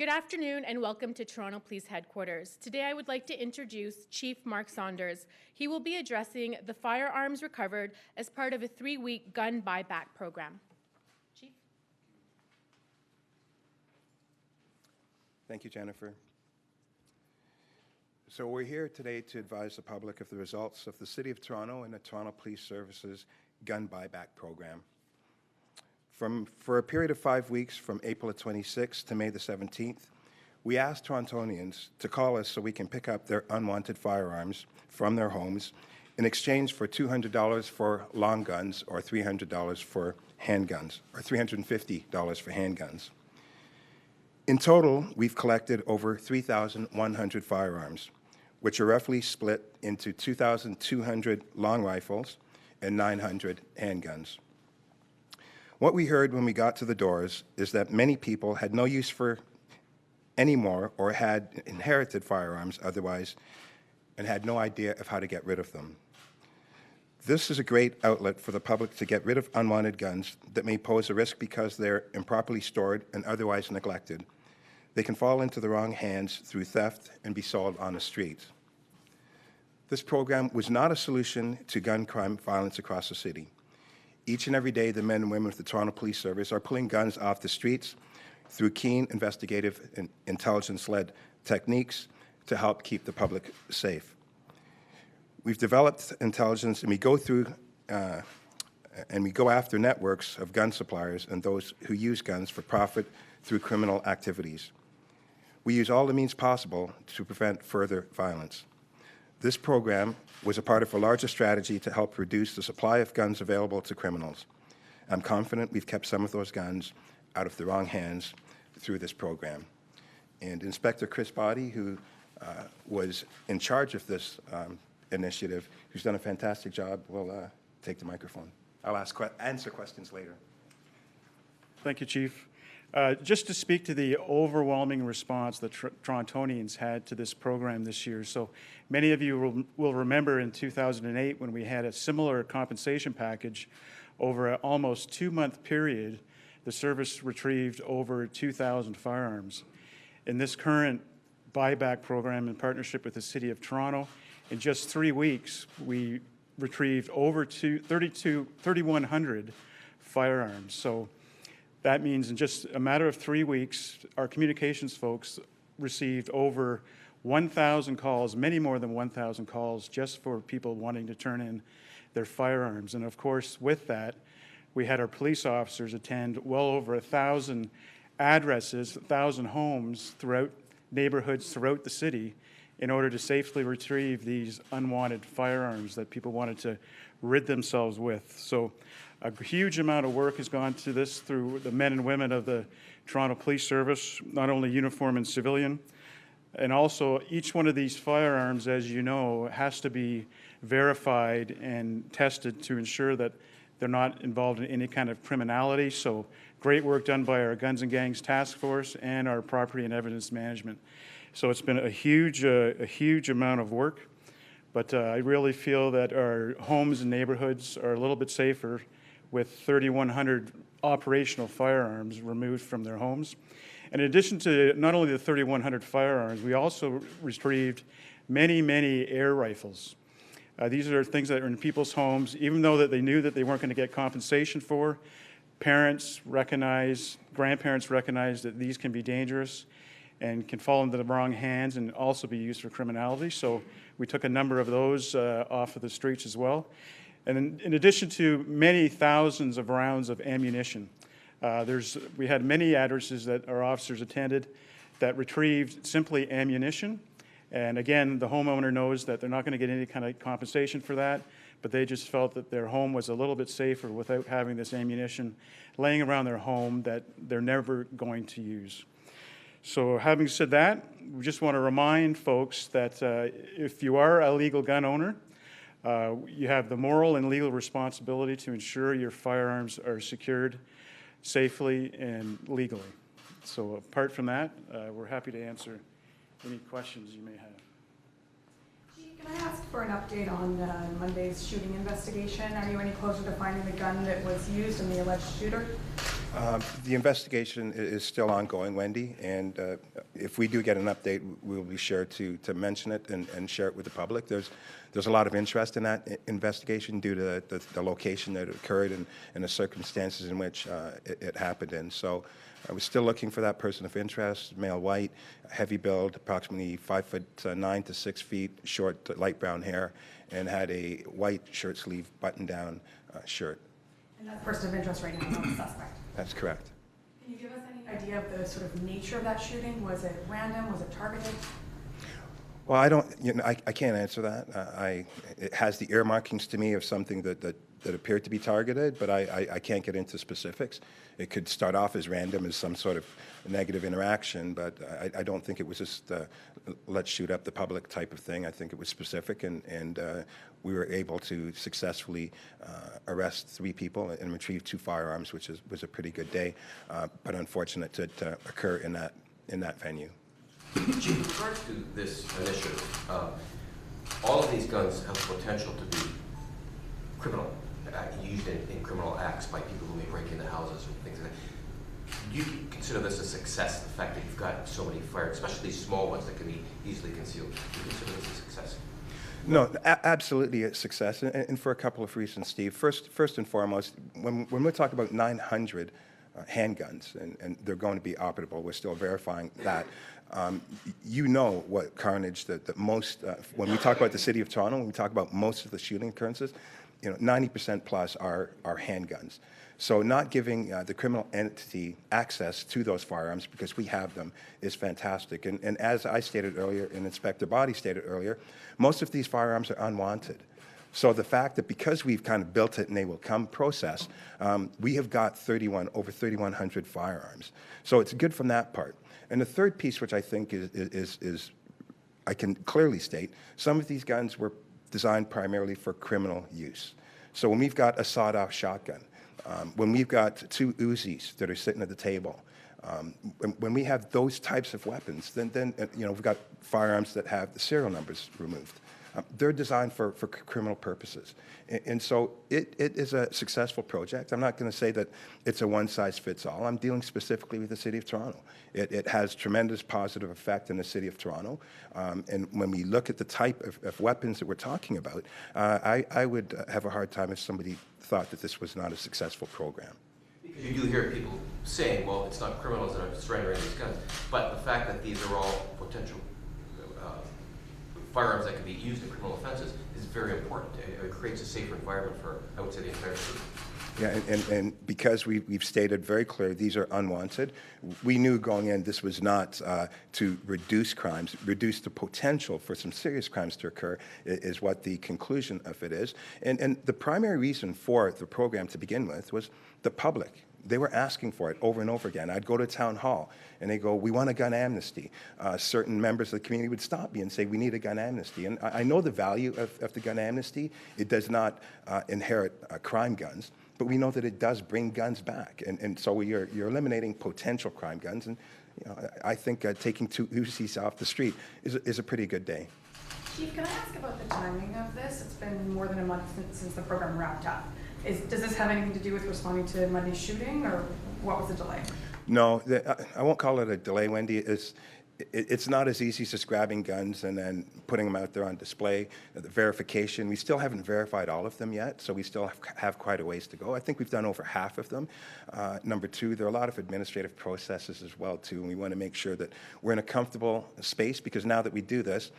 Good afternoon and welcome to Toronto Police Headquarters. Today I would like to introduce Chief Mark Saunders. He will be addressing the firearms recovered as part of a 3-week gun buyback program. Chief? Thank you, Jennifer. So we're here today to advise the public of the results of the City of Toronto and the Toronto Police Services gun buyback program. For a period of 5 weeks, from April 26th to May the 17th, we asked Torontonians to call us so we can pick up their unwanted firearms from their homes in exchange for $200 for long guns or $300 for handguns, or $350 for handguns. In total, we've collected over 3,100 firearms, which are roughly split into 2,200 long rifles and 900 handguns. What we heard when we got to the doors is that many people had no use for any more or had inherited firearms otherwise and had no idea of how to get rid of them. This is a great outlet for the public to get rid of unwanted guns that may pose a risk because they're improperly stored and otherwise neglected. They can fall into the wrong hands through theft and be sold on the street. This program was not a solution to gun crime violence across the city. Each and every day, the men and women of the Toronto Police Service are pulling guns off the streets through keen investigative and intelligence-led techniques to help keep the public safe. We've developed intelligence, and we go after networks of gun suppliers and those who use guns for profit through criminal activities. We use all the means possible to prevent further violence. This program was a part of a larger strategy to help reduce the supply of guns available to criminals. I'm confident we've kept some of those guns out of the wrong hands through this program. And Inspector Chris Boddy, who was in charge of this initiative, who's done a fantastic job, will take the microphone. I'll answer questions later. Thank you, Chief. Just to speak to the overwhelming response that Torontonians had to this program this year. So many of you will remember in 2008 when we had a similar compensation package over an almost 2-month period, the service retrieved over 2,000 firearms. In this current buyback program in partnership with the City of Toronto, in just 3 weeks, we retrieved over 3,100 firearms. So that means in just a matter of 3 weeks, our communications folks received over 1,000 calls, many more than 1,000 calls, just for people wanting to turn in their firearms. And of course, with that, we had our police officers attend well over 1,000 addresses, 1,000 homes throughout neighborhoods throughout the city in order to safely retrieve these unwanted firearms that people wanted to rid themselves with. So a huge amount of work has gone to this through the men and women of the Toronto Police Service, not only uniform and civilian. And also, each one of these firearms, as you know, has to be verified and tested to ensure that they're not involved in any kind of criminality. So great work done by our Guns and Gangs Task Force and our Property and Evidence Management. So it's been a huge amount of work. But I really feel that our homes and neighborhoods are a little bit safer with 3,100 operational firearms removed from their homes. And in addition to not only the 3,100 firearms, we also retrieved many, many air rifles. These are things that are in people's homes, even though that they knew that they weren't going to get compensation for. Parents recognize, grandparents recognize that these can be dangerous and can fall into the wrong hands and also be used for criminality. So we took a number of those off of the streets as well. And in addition to many thousands of rounds of ammunition, we had many addresses that our officers attended that retrieved simply ammunition. And again, the homeowner knows that they're not going to get any kind of compensation for that, but they just felt that their home was a little bit safer without having this ammunition laying around their home that they're never going to use. So having said that, we just want to remind folks that if you are a legal gun owner, you have the moral and legal responsibility to ensure your firearms are secured safely and legally. So apart from that, we're happy to answer any questions you may have. Can I ask for an update on Monday's shooting investigation? Are you any closer to finding the gun that was used in the alleged shooter? The investigation is still ongoing, Wendy, and if we do get an update, we'll be sure to mention it and share it with the public. There's a lot of interest in that investigation due to the location that it occurred and the circumstances in which it happened in. So I was still looking for that person of interest, male, white, heavy build, approximately 5'9" to 6 feet, short, light brown hair, and had a white shirt sleeve button-down shirt. And that's person of interest right now, not the suspect. That's correct. Can you give us any idea of the sort of nature of that shooting? Was it random? Was it targeted? Well, I can't answer that. It has the earmarkings to me of something that appeared to be targeted, but I can't get into specifics. It could start off as random as some sort of negative interaction, but I don't think it was just let's shoot up the public type of thing. I think it was specific, and we were able to successfully arrest 3 people and retrieve 2 firearms, which was a pretty good day, but unfortunate to occur in that venue. Chief, with regards to this initiative, all of these guns have the potential to be criminal, used in criminal acts by people who may break into houses or things like that. Do you consider this a success, the fact that you've got so many fired, especially these small ones that can be easily concealed? Do you consider this a success? No, absolutely a success, and for a couple of reasons, Steve. First and foremost, when we're talking about 900 handguns, and they're going to be operable, we're still verifying that. You know what carnage that most, when we talk about the city of Toronto, when we talk about most of the shooting occurrences, 90% plus are handguns. So not giving the criminal entity access to those firearms because we have them is fantastic. And as I stated earlier, and Inspector Boddy stated earlier, most of these firearms are unwanted. So the fact that because we've kind of built it and they will come process, we have got over 3,100 firearms. So it's good from that part. And the third piece, which I think is I can clearly state, some of these guns were designed primarily for criminal use. So when we've got a sawed-off shotgun, when we've got 2 Uzis that are sitting at the table, when we have those types of weapons, then we've got firearms that have the serial numbers removed. They're designed for criminal purposes. And so it is a successful project. I'm not going to say that it's a one-size-fits-all. I'm dealing specifically with the City of Toronto. It has tremendous positive effect in the City of Toronto. And when we look at the type of weapons that we're talking about, I would have a hard time if somebody thought that this was not a successful program. Because you do hear people saying, well, it's not criminals that are surrendering these guns, but the fact that these are all potential firearms that can be used in criminal offenses is very important. It creates a safer environment for, I would say, the entire city. Yeah, and because we've stated very clear these are unwanted, we knew going in this was not to reduce crimes, reduce the potential for some serious crimes to occur is what the conclusion of it is. And the primary reason for the program to begin with was the public. They were asking for it over and over again. I'd go to town hall, and they go, we want a gun amnesty. Certain members of the community would stop me and say, we need a gun amnesty. And I know the value of the gun amnesty. It does not inherit crime guns, but we know that it does bring guns back. And so you're eliminating potential crime guns. And I think taking 2 Uzis off the street is a pretty good day. Chief, can I ask about the timing of this? It's been more than a month since the program wrapped up. Does this have anything to do with responding to Monday's shooting, or what was the delay? No, I won't call it a delay, Wendy. It's not as easy as just grabbing guns and then putting them out there on display. The verification, we still haven't verified all of them yet, so we still have quite a ways to go. I think we've done over half of them. Number 2, there are a lot of administrative processes as well, too, and we want to make sure that we're in a comfortable space, because now that we do this,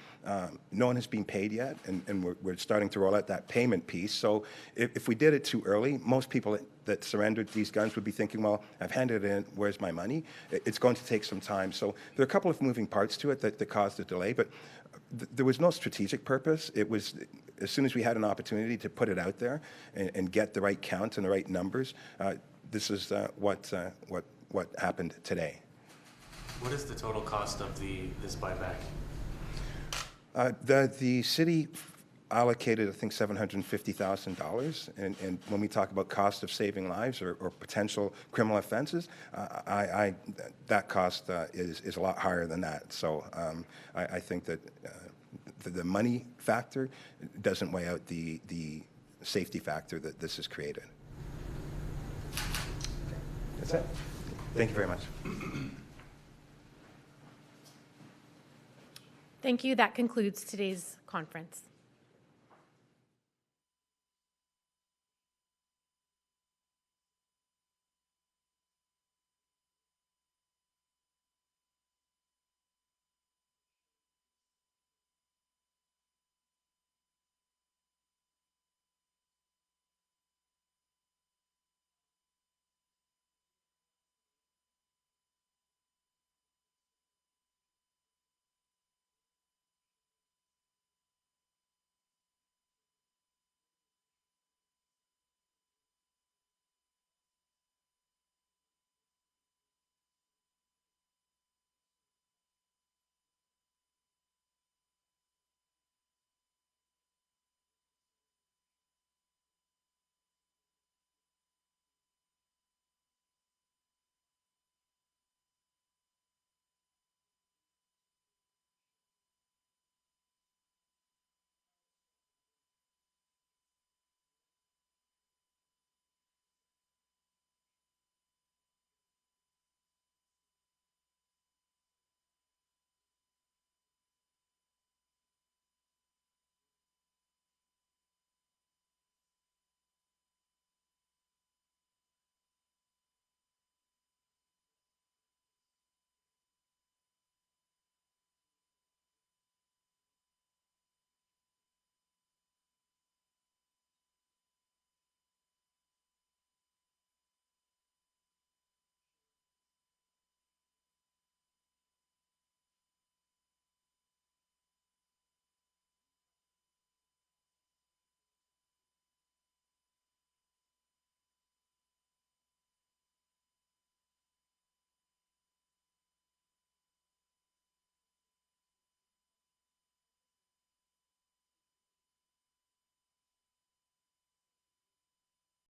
no one has been paid yet, and we're starting to roll out that payment piece. So if we did it too early, most people that surrendered these guns would be thinking, well, I've handed it in, where's my money? It's going to take some time. So there are a couple of moving parts to it that caused the delay, but there was no strategic purpose. It was, as soon as we had an opportunity to put it out there and get the right count and the right numbers, this is what happened today. What is the total cost of this buyback? The city allocated, I think, $750,000, and when we talk about cost of saving lives or potential criminal offenses, that cost is a lot higher than that. So I think that the money factor doesn't weigh out the safety factor that this has created. That's it. Thank you very much. Thank you. That concludes today's conference.